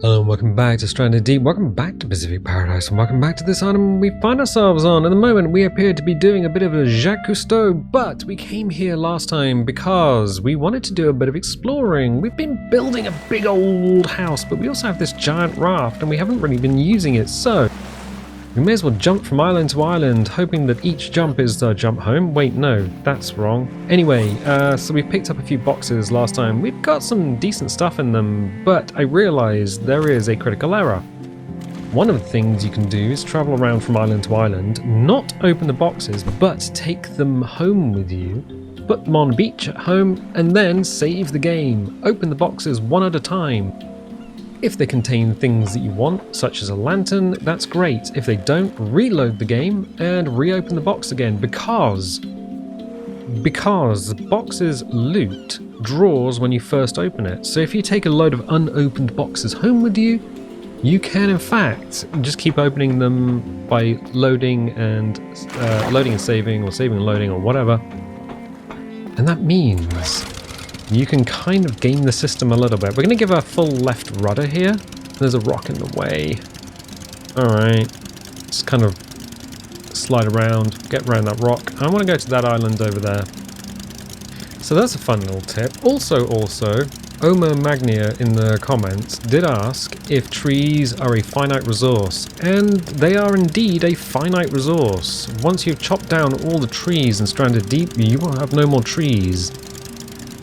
Hello and welcome back to Stranded Deep, welcome back to Pacific Paradise, and welcome back to this island we find ourselves on. At the moment we appear to be doing a bit of a Jacques Cousteau, but we came here last time because we wanted to do a bit of exploring. We've been building a big old house, but we also have this giant raft and we haven't really been using it, so we may as well jump from island to island, hoping that each jump is the jump home. Wait, no, that's wrong. Anyway, so we picked up a few boxes last time. We've got some decent stuff in them, but I realized there is a critical error. One of the things you can do is travel around from island to island, not open the boxes, but take them home with you, put them on a beach at home, and then save the game. Open the boxes one at a time. If they contain things that you want, such as a lantern, that's great. If they don't, reload the game and reopen the box again, because the box's loot draws when you first open it. So if you take a load of unopened boxes home with you, you can in fact just keep opening them by loading and saving, or saving and loading, or whatever. And that means you can kind of game the system a little bit. We're going to give a full left rudder here. There's a rock in the way. Alright. Just kind of slide around, get around that rock. I want to go to that island over there. So that's a fun little tip. Also, Omo Magnia in the comments did ask if trees are a finite resource. And they are indeed a finite resource. Once you've chopped down all the trees in Stranded Deep, you will have no more trees.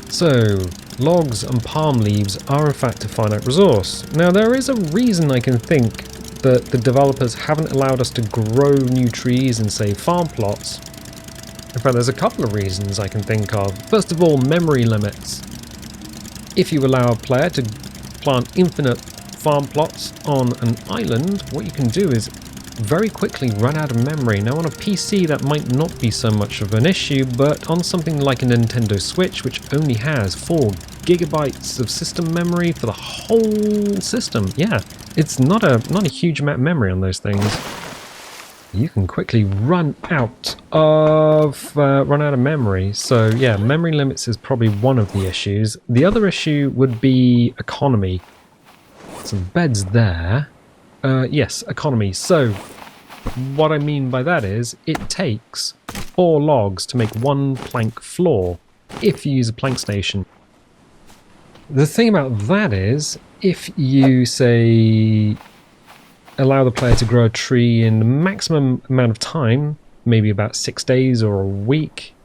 So, logs and palm leaves are in fact a finite resource. Now there is a reason I can think that the developers haven't allowed us to grow new trees in, say, farm plots. In fact, there's a couple of reasons I can think of. First of all, memory limits. If you allow a player to plant infinite farm plots on an island, what you can do is very quickly run out of memory. Now on a PC that might not be so much of an issue, but on something like a Nintendo Switch, which only has 4 gigabytes of system memory for the whole system, yeah, it's not a huge amount of memory on those things. You can quickly run out of memory. So yeah, memory limits is probably one of the issues. The other issue would be economy. Some beds there. Yes, economy. So, what I mean by that is, it takes 4 logs to make 1 plank floor, if you use a plank station. The thing about that is, if you, say, allow the player to grow a tree in the maximum amount of time, maybe about 6 days or a week,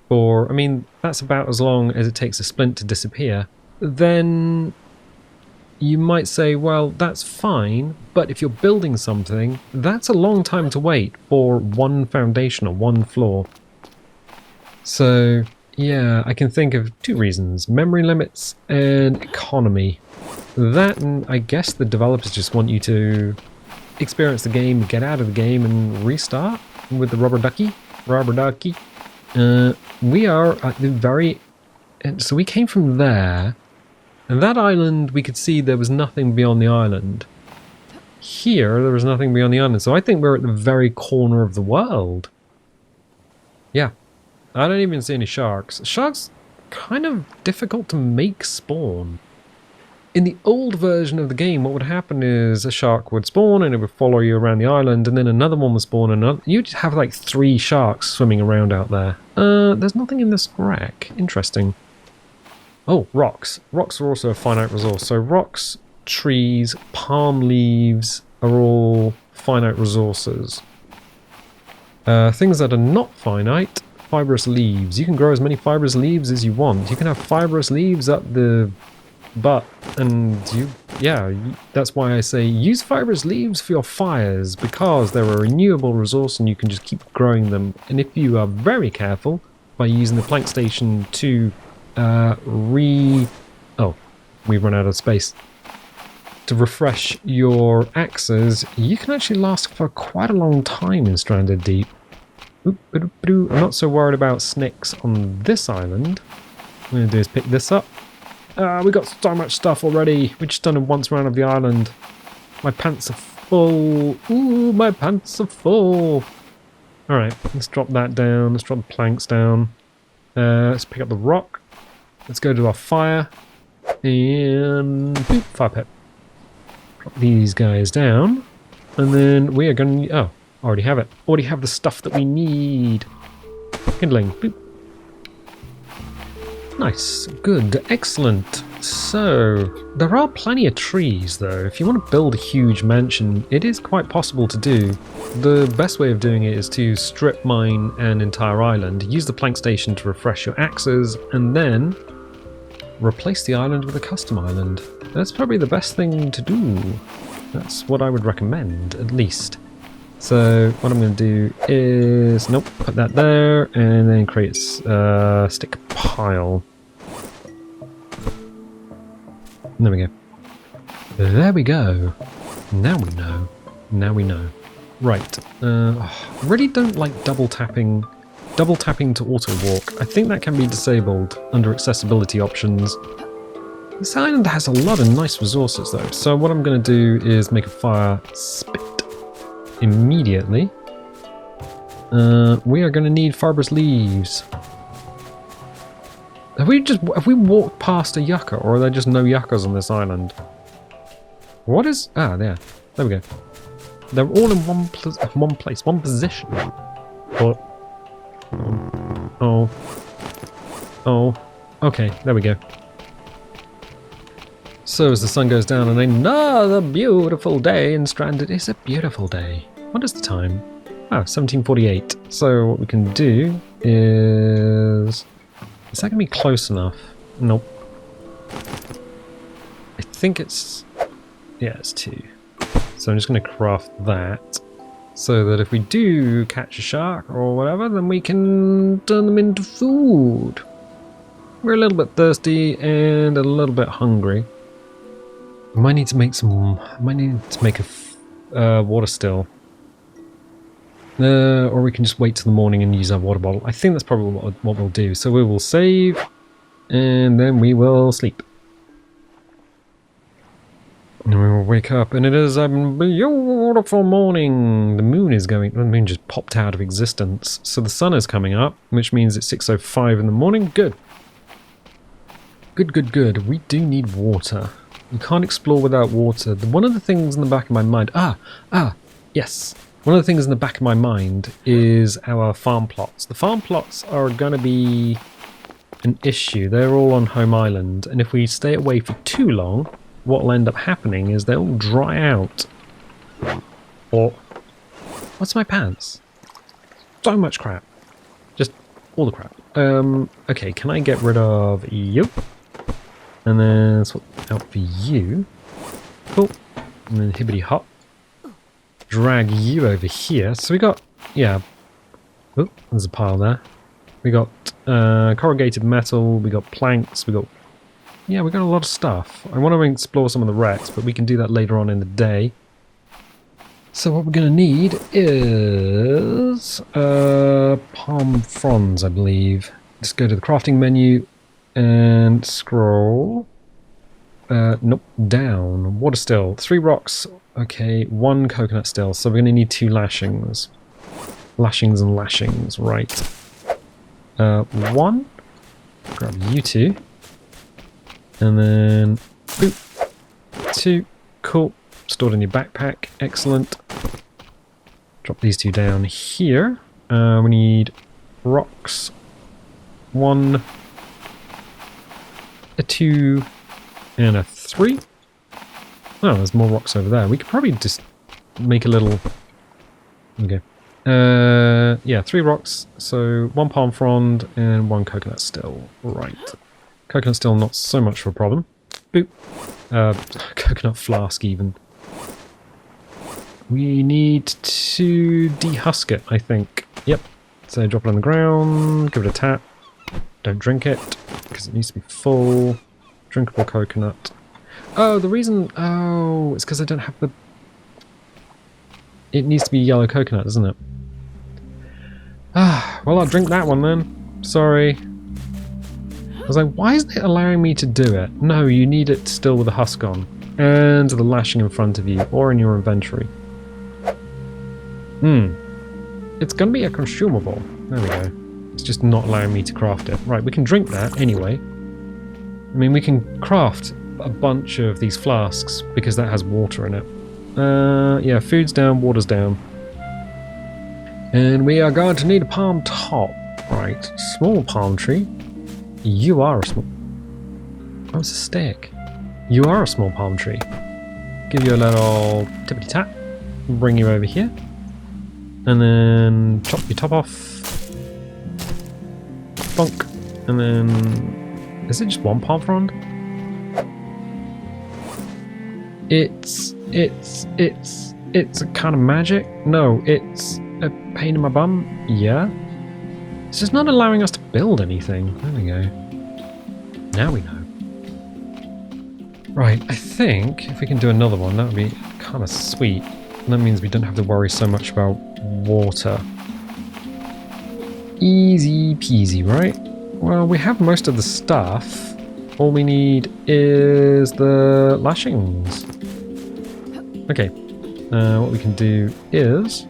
or, I mean, that's about as long as it takes a splint to disappear, then you might say, well, that's fine, but if you're building something, that's a long time to wait for 1 foundation or 1 floor. So, yeah, I can think of 2 reasons. Memory limits and economy. That, and I guess the developers just want you to experience the game, get out of the game, and restart with the rubber ducky. We are at the very... So we came from there. And that island, we could see there was nothing beyond the island. Here, there was nothing beyond the island. So I think we're at the very corner of the world. Yeah. I don't even see any sharks. Sharks, kind of difficult to make spawn. In the old version of the game, what would happen is a shark would spawn and it would follow you around the island, and then another one would spawn, and you'd have like 3 sharks swimming around out there. There's nothing in this wreck. Interesting. Oh, rocks. Rocks are also a finite resource. So rocks, trees, palm leaves are all finite resources. Things that are not finite, fibrous leaves. You can grow as many fibrous leaves as you want. You can have fibrous leaves up the butt, and that's why I say use fibrous leaves for your fires, because they're a renewable resource and you can just keep growing them. And if you are very careful by using the plank station to we've run out of space. To refresh your axes, you can actually last for quite a long time in Stranded Deep. I'm not so worried about snakes on this island. What I'm going to do is pick this up. We got so much stuff already. We just done it once round of the island. My pants are full. Ooh, my pants are full. Alright, let's drop that down. Let's drop the planks down. Let's pick up the rock. Let's go to our fire. And boop, fire pit. Drop these guys down. And then we are going to... Oh, already have it. Already have the stuff that we need. Kindling. Boop. Nice. Good. Excellent. So, there are plenty of trees though. If you want to build a huge mansion, it is quite possible to do. The best way of doing it is to strip mine an entire island, use the plank station to refresh your axes, and then replace the island with a custom island. That's probably the best thing to do. That's what I would recommend, at least. So what I'm going to do is, nope, put that there, and then create a stick pile. There we go. There we go. Now we know. Now we know. Right. Really don't like double tapping to auto walk. I think that can be disabled under accessibility options. This island has a lot of nice resources though, so what I'm going to do is make a fire spit immediately. We are going to need fibrous leaves. Have we walked past a yucca, or are there just no yuccas on this island? What is... Ah, there we go. They're all in one place, one position. Oh. Okay, there we go. So as the sun goes down on another beautiful day in Stranded, it's a beautiful day. What is the time? Oh, 17:48. So what we can do is... Is that going to be close enough? Nope. I think it's... Yeah, it's 2. So I'm just going to craft that, so that if we do catch a shark or whatever, then we can turn them into food. We're a little bit thirsty and a little bit hungry. We might need to make a water still. Or we can just wait till the morning and use our water bottle. I think that's probably what we'll do. So we will save, and then we will sleep. And we will wake up, and it is a beautiful morning. The moon is going... The moon just popped out of existence. So the sun is coming up, which means it's 6:05 in the morning. Good. Good. We do need water. You can't explore without water. One of the things in the back of my mind... Yes. One of the things in the back of my mind is our farm plots. The farm plots are going to be an issue. They're all on home island, and if we stay away for too long, what will end up happening is they'll dry out. Or... What's my pants? So much crap. Just all the crap. Okay, can I get rid of you? And then swap out for you. Cool. And then hibbity hop. Drag you over here. So we got, yeah. Oh, there's a pile there. We got corrugated metal. We got planks. We got a lot of stuff. I want to explore some of the wrecks, but we can do that later on in the day. So what we're going to need is palm fronds, I believe. Just go to the crafting menu and scroll. Nope, down. Water still. 3 rocks. Okay, 1 coconut still. So we're going to need 2 lashings. Lashings and lashings, right. 1. Grab you 2. And then, boop. 2. Cool. Stored in your backpack. Excellent. Drop these 2 down here. We need rocks. 1, a 2, and a 3. Oh, there's more rocks over there. We could probably just make a little... Okay. Yeah, 3 rocks. So 1 palm frond and 1 coconut still. Right. Coconut still not so much of a problem. Boop. Coconut flask even. We need to dehusk it, I think. Yep. So drop it on the ground, give it a tap. Don't drink it, because it needs to be full. Drinkable coconut. Oh, the reason... Oh, it's because I don't have the... It needs to be yellow coconut, doesn't it? Ah, well, I'll drink that one then. Sorry. I was like, why isn't it allowing me to do it? No, you need it still with the husk on. And the lashing in front of you, or in your inventory. It's going to be a consumable. There we go. It's just not allowing me to craft it. Right, we can drink that anyway. I mean, we can craft a bunch of these flasks because that has water in it. Yeah, food's down, water's down. And we are going to need a palm top. Right, small palm tree. You are a small... Oh, it's a stick. You are a small palm tree. Give you a little tippity tap. Bring you over here. And then chop your top off. Bonk. And then... Is it just one palm frond? It's a kind of magic? No, it's a pain in my bum? Yeah. It's just not allowing us to build anything. There we go. Now we know. Right, I think if we can do another one, that would be kind of sweet. And that means we don't have to worry so much about water. Easy peasy, right? Well, we have most of the stuff. All we need is the lashings. Okay, what we can do is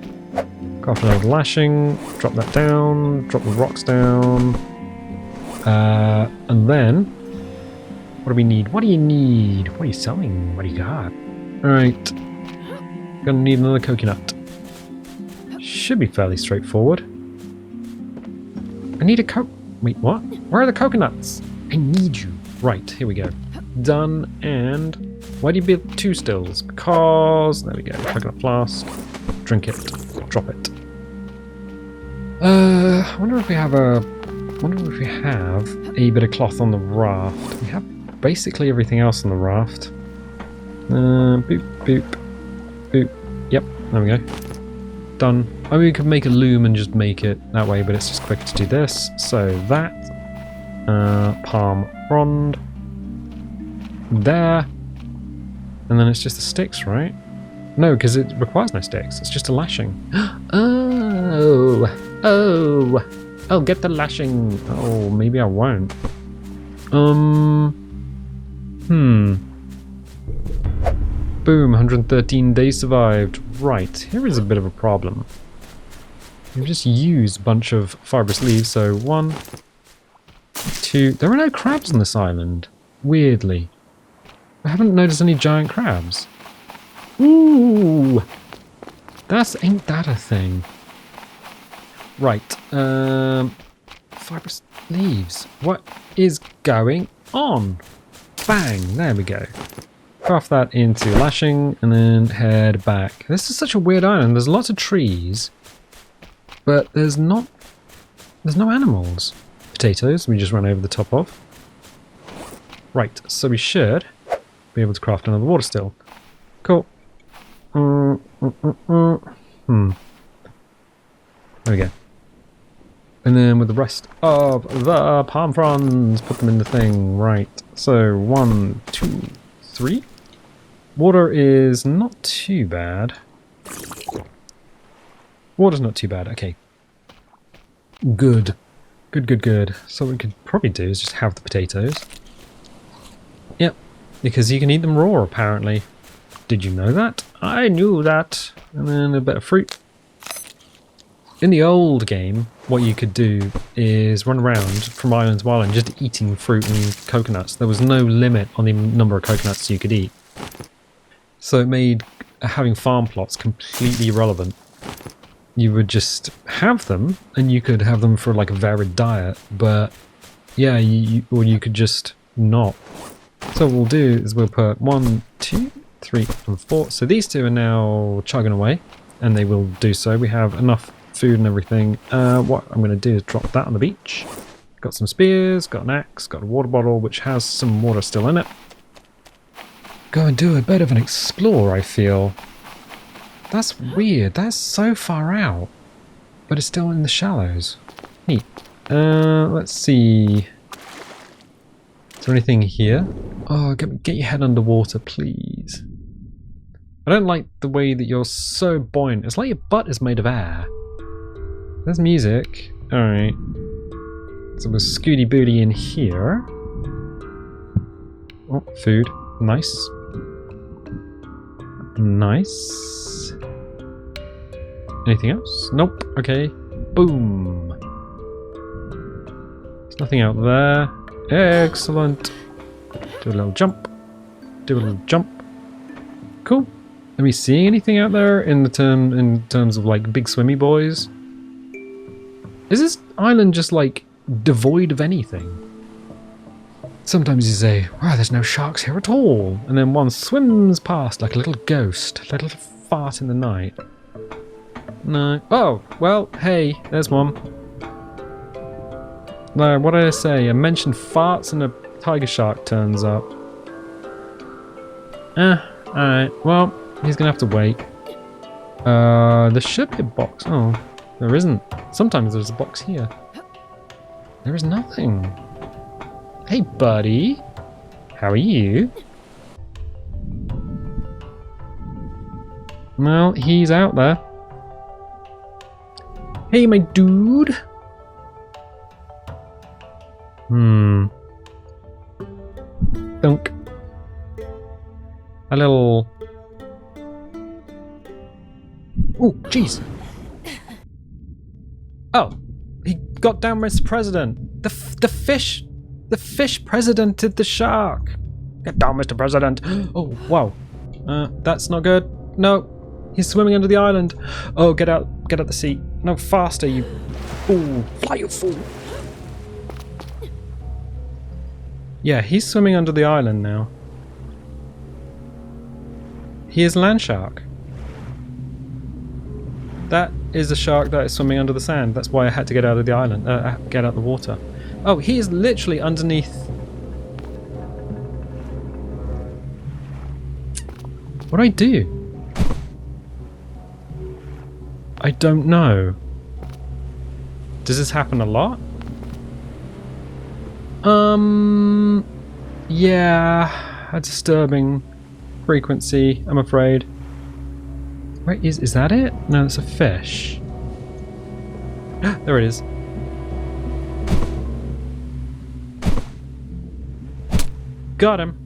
craft another lashing, drop that down, drop the rocks down, and then what do we need? What do you need? What are you selling? What do you got? Alright, gonna need another coconut. Should be fairly straightforward. I need a wait, what? Where are the coconuts? I need you. Right, here we go. Done, and why do you build 2 stills? Because, there we go, coconut flask, drink it, drop it. I wonder if we have a bit of cloth on the raft. We have basically everything else on the raft. Boop, boop, boop. Yep, there we go. Done. I mean, we could make a loom and just make it that way, but it's just quicker to do this. So that, palm frond, there, and then it's just the sticks, right? No, because it requires no sticks. It's just a lashing. Oh, I'll get the lashing. Oh, maybe I won't. Boom, 113 days survived. Right, here is a bit of a problem. We've just used a bunch of fibrous leaves, so 1, 2... There are no crabs on this island, weirdly. I haven't noticed any giant crabs. Ooh! Ain't that a thing? Right, fibrous leaves. What is going on? Bang, there we go. Craft that into lashing and then head back. This is such a weird island. There's lots of trees, but there's no animals. Potatoes, we just ran over the top of. Right, so we should be able to craft another water still. Cool. There we go. And then with the rest of the palm fronds, put them in the thing. Right, so 1, 2, 3. Water is not too bad. Water's not too bad, okay. Good. Good. So what we could probably do is just have the potatoes. Yep, because you can eat them raw, apparently. Did you know that? I knew that. And then a bit of fruit. In the old game, what you could do is run around from island to island just eating fruit and coconuts. There was no limit on the number of coconuts you could eat. So it made having farm plots completely irrelevant. You would just have them, and you could have them for like a varied diet, but yeah, or you could just not. So what we'll do is we'll put 1, 2, 3, and 4. So these 2 are now chugging away, and they will do so. We have enough food and everything. What I'm going to do is drop that on the beach. Got some spears, got an axe, got a water bottle which has some water still in it. Go and do a bit of an explore, I feel. That's weird, that's so far out, but it's still in the shallows. Neat. Let's see. Is there anything here? Oh, get your head underwater, please. I don't like the way that you're so buoyant. It's like your butt is made of air. There's music. Alright. So we're Scooty Booty in here. Oh, food. Nice. Nice. Anything else? Nope. Okay. Boom. There's nothing out there. Excellent. Do a little jump. do a little jump. Cool. Are we seeing anything out there in terms of like big swimmy boys? Is this island just like devoid of anything? Sometimes you say, wow, there's no sharks here at all. And then one swims past like a little ghost, like a little fart in the night. No. Oh, well, hey, there's one. No, what did I say? I mentioned farts and a tiger shark turns up. Alright, well, he's gonna have to wait. There should be a box. Oh, there isn't. Sometimes there's a box here. There is nothing. Hey, buddy. How are you? Well, he's out there. Hey, my dude. Dunk. A little... Oh, jeez. Oh, he got down, Mr. President. The fish presidented the shark. Get down, Mr. President. Oh, wow. That's not good. No, he's swimming under the island. Oh, get out the seat. No, faster, you fool. Fly, you fool. Yeah, he's swimming under the island now. He is a land shark. That is a shark that is swimming under the sand. That's why I had to get out of the island, get out of the water. Oh, he is literally underneath. What do I do? I don't know. Does this happen a lot? Yeah, a disturbing frequency, I'm afraid. Wait, is that it? No, it's a fish. There it is. Got him.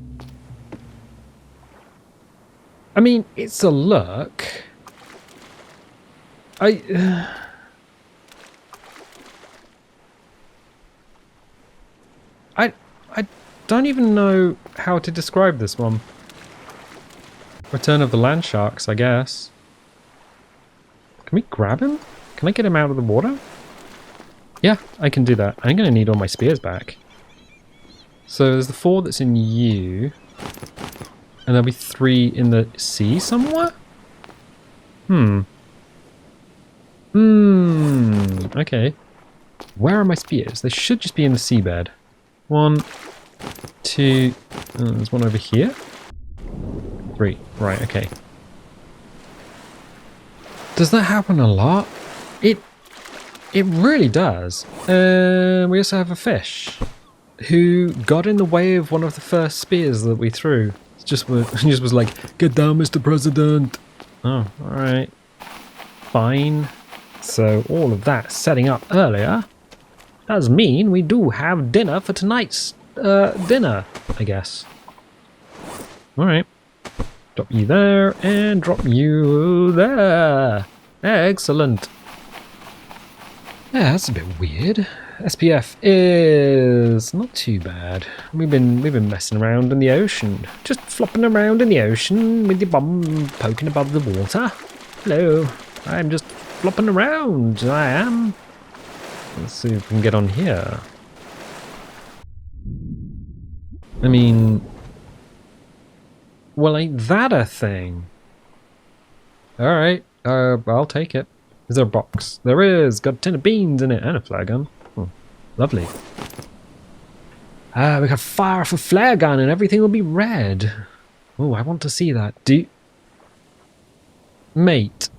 I mean, it's a look. I don't even know how to describe this one. Return of the land sharks, I guess. Can we grab him? Can I get him out of the water? Yeah, I can do that. I'm going to need all my spears back. So there's the 4 that's in you. And there'll be 3 in the sea somewhere? Okay. Where are my spears? They should just be in the seabed. 1, 2... there's one over here. 3. Right, okay. Does that happen a lot? It really does. We also have a fish who got in the way of one of the first spears that we threw. Just was like, get down, Mr. President. Oh, alright. Fine. So all of that setting up earlier does mean we do have dinner for tonight's dinner, I guess. Alright. Drop you there and drop you there. Excellent. Yeah, that's a bit weird. SPF is not too bad. We've been messing around in the ocean. Just flopping around in the ocean with your bum poking above the water. Hello. I'm just flopping around. I am. Let's see if we can get on here. I mean... Well, ain't that a thing? Alright, I'll take it. Is there a box? There is! Got a tin of beans in it and a flare gun. Oh, lovely. We can fire off a flare gun and everything will be red. Oh, I want to see that. Mate.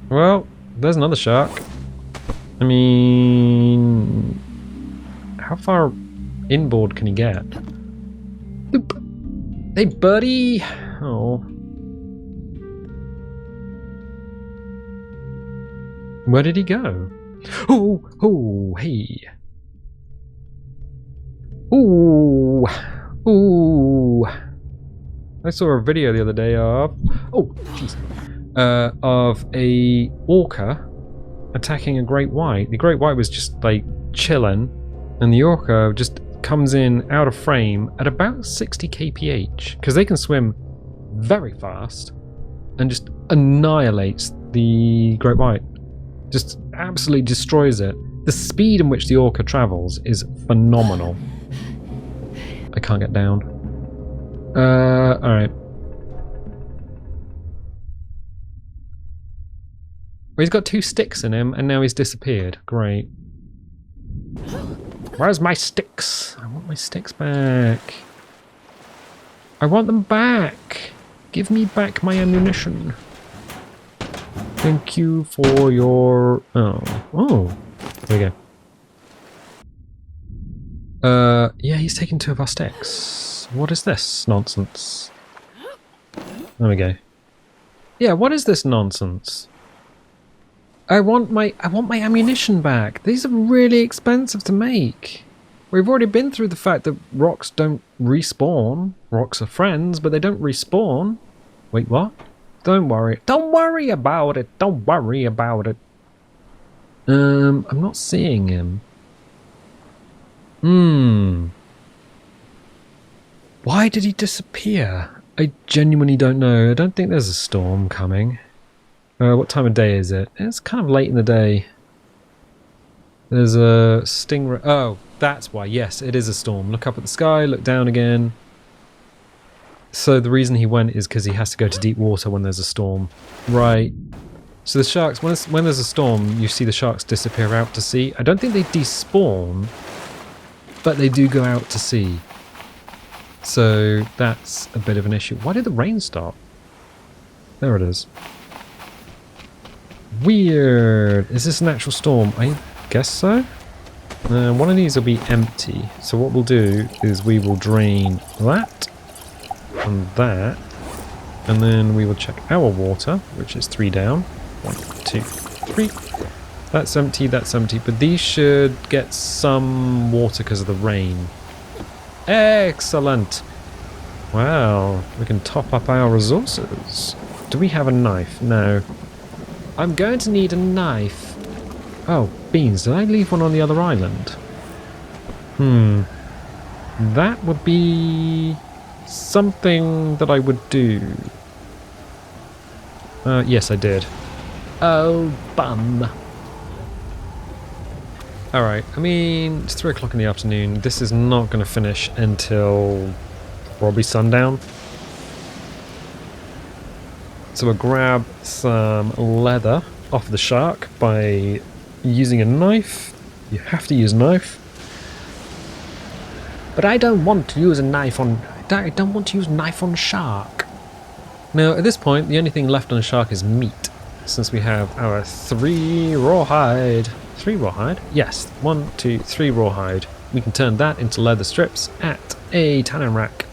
Well, there's another shark. I mean... How far inboard can he get? Boop. Hey, buddy! Oh. Where did he go? Oh, hey. Ooh. I saw a video the other day of... Oh, jeez. Of a orca attacking a great white. The great white was just, like, chilling. And the orca just comes in out of frame at about 60 kph, because they can swim very fast and just annihilates the great white. Just absolutely destroys it. The speed in which the orca travels is phenomenal. I can't get down. Alright. Well, he's got 2 sticks in him and now he's disappeared. Great. Where's my sticks? I want my sticks back. I want them back. Give me back my ammunition. Thank you for your... Oh. There we go. Yeah, he's taken 2 of our sticks. What is this nonsense? There we go. Yeah, what is this nonsense? I want my ammunition back. These are really expensive to make. We've already been through the fact that rocks don't respawn. Rocks are friends, but they don't respawn. Wait, what? Don't worry. Don't worry about it. Don't worry about it. I'm not seeing him. Why did he disappear? I genuinely don't know. I don't think there's a storm coming. What time of day is it? It's kind of late in the day. There's a stingray. Oh, that's why. Yes, it is a storm. Look up at the sky, look down again. So the reason he went is because he has to go to deep water when there's a storm. Right. So the sharks, when there's a storm, you see the sharks disappear out to sea. I don't think they despawn, but they do go out to sea. So that's a bit of an issue. Why did the rain stop? There it is. Weird. Is this an actual storm? I guess so. One of these will be empty. So what we'll do is we will drain that and that. And then we will check our water, which is 3 down. 1, 2, 3. That's empty, that's empty. But these should get some water because of the rain. Excellent. Wow, we can top up our resources. Do we have a knife? No. I'm going to need a knife. Oh, beans. Did I leave one on the other island? That would be something that I would do. Yes, I did. Oh, bum. Alright, I mean, it's 3 o'clock in the afternoon. This is not going to finish until probably sundown. So we'll grab some leather off the shark by using a knife. You have to use a knife. But I don't want to use a knife on... I don't want to use a knife on shark. Now, at this point, the only thing left on a shark is meat. Since we have our 3 rawhide. 3 rawhide? Yes, 1, 2, 3 rawhide. We can turn that into leather strips at a tanning rack.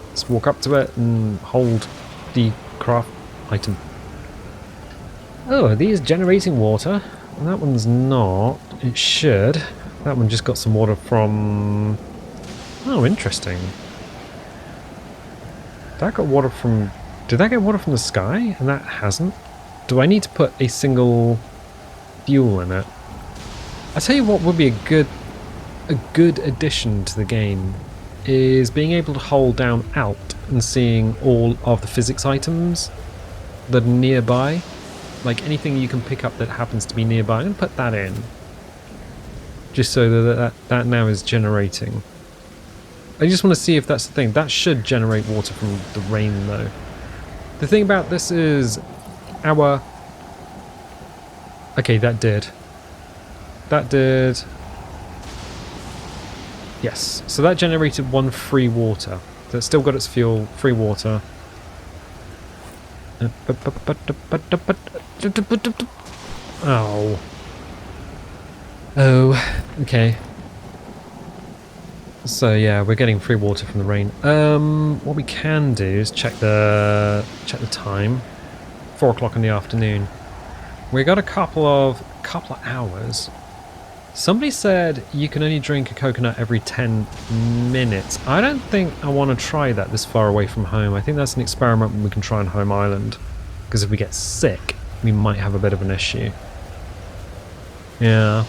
Let's walk up to it and hold the craft item. Oh, are these generating water? That one's not. It should. That one just got some water from... Oh, interesting. That got water from... Did that get water from the sky? And that hasn't? Do I need to put a single fuel in it? I tell you what would be a good addition to the game is being able to hold down Alt and seeing all of the physics items that are nearby. Like anything you can pick up that happens to be nearby, and put that in. Just so that now is generating. I just want to see if that's the thing. That should generate water from the rain though. The thing about this is our... Okay, that did. That did... Yes, so that generated 1 free water. So it's still got its fuel, free water. Oh. Oh, okay. So yeah, we're getting free water from the rain. What we can do is check the time. 4 o'clock in the afternoon. We got a couple of hours. Somebody said you can only drink a coconut every 10 minutes. I don't think I want to try that this far away from home. I think that's an experiment we can try on home island. Because if we get sick, we might have a bit of an issue. Yeah.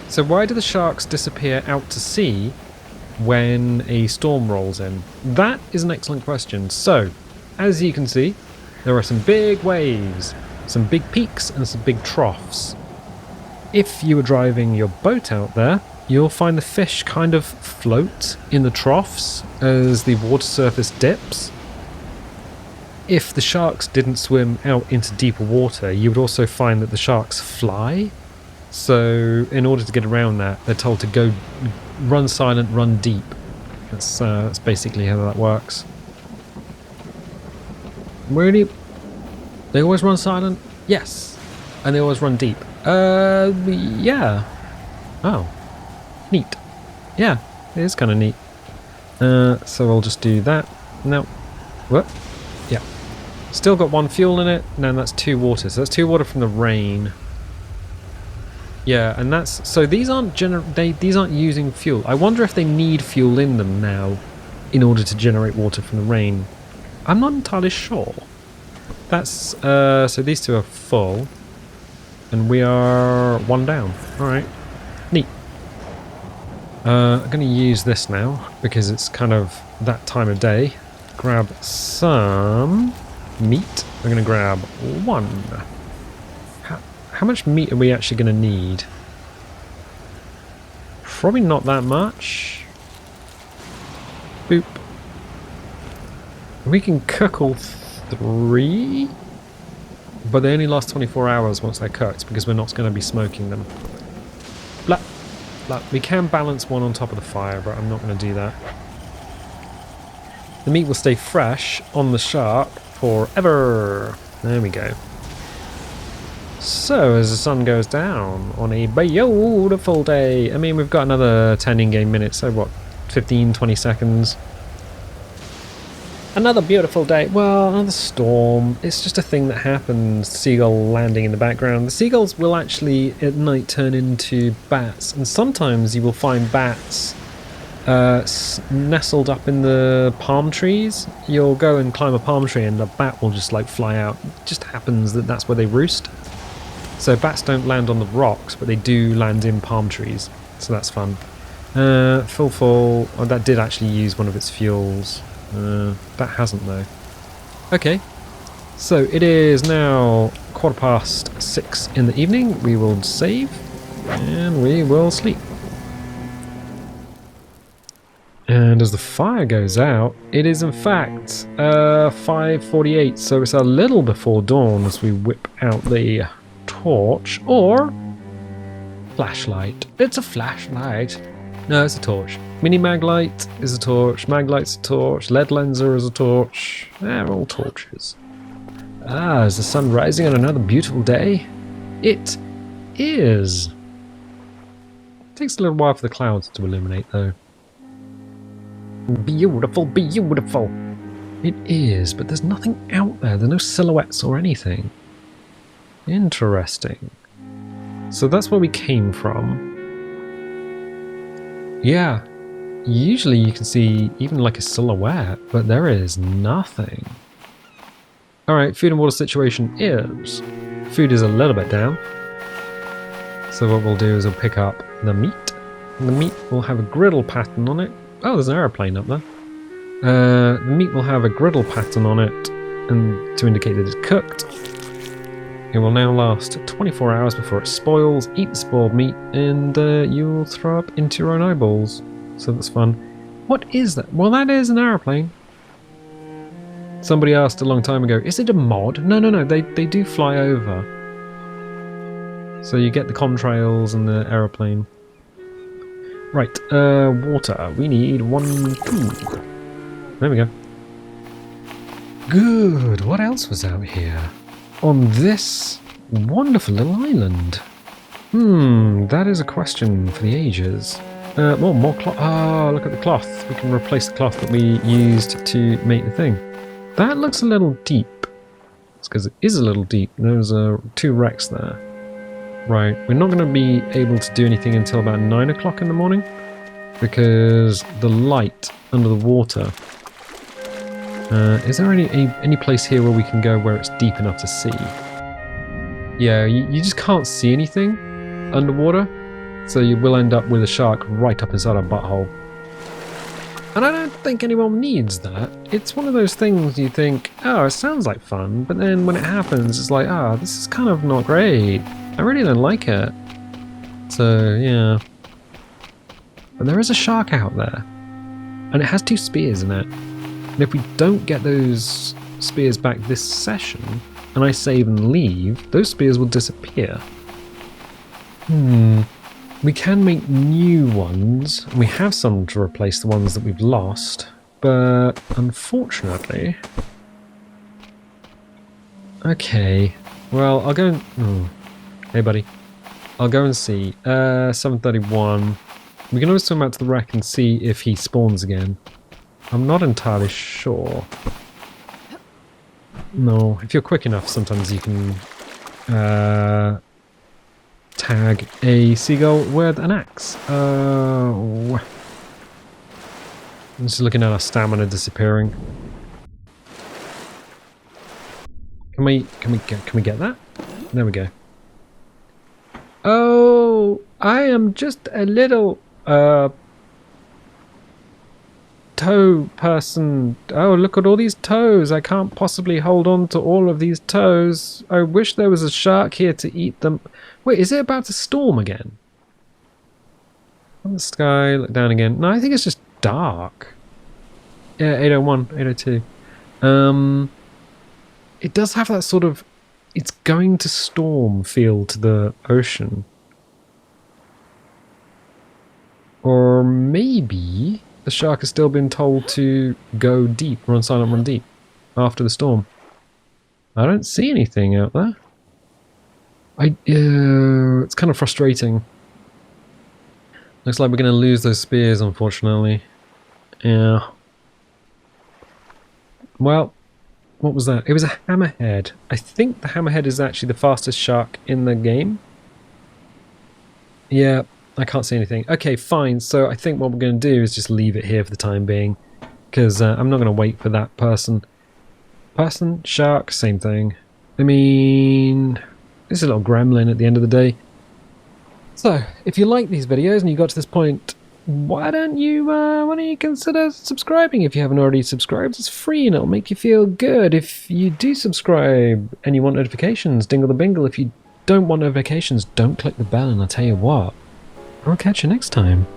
So why do the sharks disappear out to sea when a storm rolls in? That is an excellent question. So, as you can see, there are some big waves, some big peaks and some big troughs. If you were driving your boat out there, you'll find the fish kind of float in the troughs as the water surface dips. If the sharks didn't swim out into deeper water, you would also find that the sharks fly. So in order to get around that, they're told to go run silent, run deep. That's basically how that works. Really? They always run silent? Yes. And they always run deep. Yeah. Oh. Neat. Yeah, it is kind of neat. So I'll just do that. No. What? Yeah. Still got one fuel in it. No, that's 2 water. So that's 2 water from the rain. Yeah, and that's... So these aren't these aren't using fuel. I wonder if they need fuel in them now in order to generate water from the rain. I'm not entirely sure. That's... so these 2 are full. And we are 1 down. Alright. Neat. I'm going to use this now because it's kind of that time of day. Grab some meat. I'm going to grab 1. How much meat are we actually going to need? Probably not that much. Boop. We can cook all 3, but they only last 24 hours once they're cooked because we're not going to be smoking them. Blah. Blah. We can balance 1 on top of the fire, but I'm not going to do that. The meat will stay fresh on the shark forever. There we go. So, as the sun goes down on a beautiful day, I mean, we've got another 10 in-game minutes, so what, 15, 20 seconds? Another beautiful day. Well, another storm. It's just a thing that happens. Seagull landing in the background. The seagulls will actually, at night, turn into bats, and sometimes you will find bats nestled up in the palm trees. You'll go and climb a palm tree and the bat will just, like, fly out. It just happens that that's where they roost. So bats don't land on the rocks, but they do land in palm trees. So that's fun. Full. Oh, that did actually use one of its fuels. That hasn't though. Okay. So it is now 6:15 in the evening. We will save. And we will sleep. And as the fire goes out, it is in fact 5:48. So it's a little before dawn as we whip out the torch or flashlight. It's a flashlight. No, it's a torch. Mini mag light is a torch. Mag light's a torch. LED lenser is a torch. They're all torches. Ah, is the sun rising on another beautiful day? It is. It takes a little while for the clouds to illuminate though. Beautiful, beautiful. It is, but there's nothing out there. There's no silhouettes or anything. Interesting. So that's where we came from. Yeah, usually you can see even like a silhouette, but there is nothing. Alright, food and water situation is... Food is a little bit down. So what we'll do is we'll pick up the meat. And the meat will have a griddle pattern on it. Oh, there's an aeroplane up there. The meat will have a griddle pattern on it and to indicate that it's cooked. It will now last 24 hours before it spoils. Eat the spoiled meat and you'll throw up into your own eyeballs. So that's fun. What is that? Well, that is an aeroplane. Somebody asked a long time ago, is it a mod? No, they do fly over. So you get the contrails and the aeroplane. Right, water. We need 1, 2. There we go. Good. What else was out here? On this wonderful little island. That is a question for the ages. Well, more cloth. Ah, look at the cloth. We can replace the cloth that we used to make the thing. That looks a little deep. It's because it is a little deep. There's 2 wrecks there. Right, we're not going to be able to do anything until about 9 o'clock in the morning because the light under the water. Is there any place here where we can go where it's deep enough to see? Yeah, you just can't see anything underwater. So you will end up with a shark right up inside our butthole. And I don't think anyone needs that. It's one of those things you think, oh, it sounds like fun, but then when it happens, it's like, oh, this is kind of not great. I really don't like it. So, yeah. But there is a shark out there. And it has 2 spears in it. And if we don't get those spears back this session, and I save and leave, those spears will disappear. We can make new ones. We have some to replace the ones that we've lost, but unfortunately... Okay, well, I'll go and... Oh. Hey, buddy. I'll go and see. 731. We can always swim out to the wreck and see if he spawns again. I'm not entirely sure. No, if you're quick enough, sometimes you can... tag a seagull with an axe. I'm just looking at our stamina disappearing. Can we get that? There we go. Oh, I am just a little toe person. Oh, look at all these toes. I can't possibly hold on to all of these toes. I wish there was a shark here to eat them. Wait, is it about to storm again? On the sky, look down again. No, I think it's just dark. Yeah, 801, 802. It does have that sort of it's going to storm feel to the ocean. Or maybe the shark has still been told to go deep, run silent, run deep after the storm. I don't see anything out there. It's kind of frustrating. Looks like we're going to lose those spears, unfortunately. Yeah. Well, what was that? It was a hammerhead. I think the hammerhead is actually the fastest shark in the game. Yeah, I can't see anything. Okay, fine. So I think what we're going to do is just leave it here for the time being. Because I'm not going to wait for that person. Person, shark, same thing. I mean, it's a little gremlin at the end of the day. So, if you like these videos and you got to this point, why don't you consider subscribing if you haven't already subscribed? It's free and it'll make you feel good. If you do subscribe and you want notifications, dingle the bingle. If you don't want notifications, don't click the bell, and I'll tell you what, I'll catch you next time.